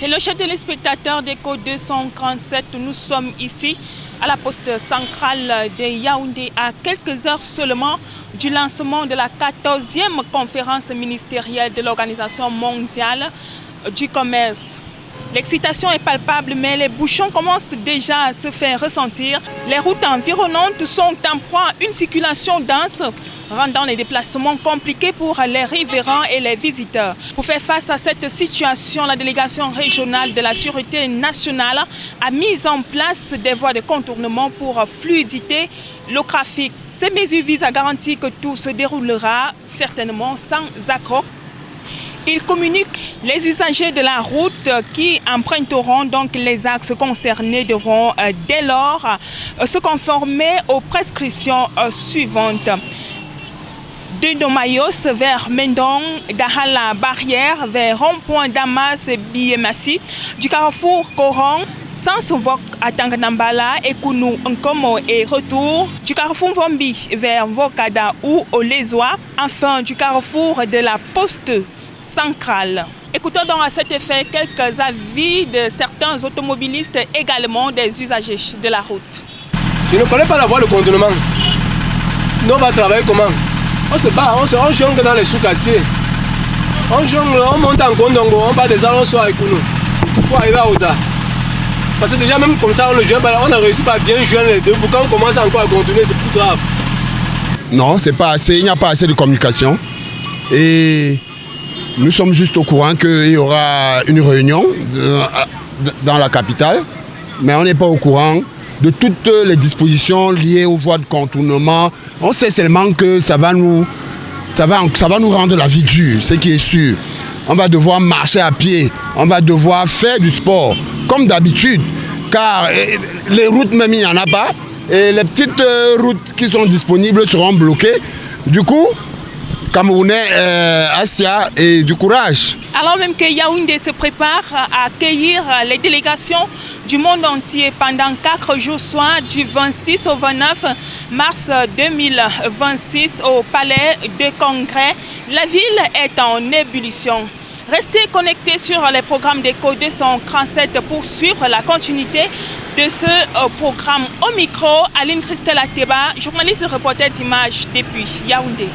Hello chers téléspectateurs d'Eco 237, nous sommes ici à la poste centrale de Yaoundé à quelques heures seulement du lancement de la 14e conférence ministérielle de l'Organisation mondiale du commerce. L'excitation est palpable, mais les bouchons commencent déjà à se faire ressentir. Les routes environnantes sont en proie à une circulation dense, rendant les déplacements compliqués pour les riverains et les visiteurs. Pour faire face à cette situation, la délégation régionale de la Sûreté nationale a mis en place des voies de contournement pour fluidité le trafic. Ces mesures visent à garantir que tout se déroulera certainement sans accroc. Il communique les usagers de la route qui emprunteront donc les axes concernés devront dès lors se conformer aux prescriptions suivantes. De Domayos vers Mendong, d'Ahala Barrière vers Rond-Point Damas Biémassi, du carrefour Coran, Sansovok à Tanganambala et Kounou Nkomo et retour, du carrefour Vombi vers Vokada ou Olezoa, enfin du carrefour de la poste centrale. Écoutons donc à cet effet quelques avis de certains automobilistes, également des usagers de la route. Je ne connais pas la voie de contournement. Nous on va travailler comment? On se bat, on jongle dans les sous-quartiers. On jongle, on monte en Gondongo, on bat des allons avec nous pour arriver à Oza. Parce que déjà même comme ça, on a réussi à bien joindre les deux. Quand on commence encore à contourner, c'est plus grave. Non, c'est pas assez, il n'y a pas assez de communication. Et nous sommes juste au courant qu'il y aura une réunion dans la capitale, mais on n'est pas au courant de toutes les dispositions liées aux voies de contournement. On sait seulement que ça va nous rendre la vie dure, ce qui est sûr. On va devoir marcher à pied, on va devoir faire du sport, comme d'habitude, car les routes même il n'y en a pas, et les petites routes qui sont disponibles seront bloquées. Du coup, Camerounais, Asia et du courage. Alors même que Yaoundé se prépare à accueillir les délégations du monde entier pendant 4 jours, soit du 26 au 29 mars 2026 au palais de congrès, la ville est en ébullition. Restez connectés sur les programmes d'Eco 237 pour suivre la continuité de ce programme. Au micro, Aline Christelle Ateba, journaliste et reporter d'images depuis Yaoundé.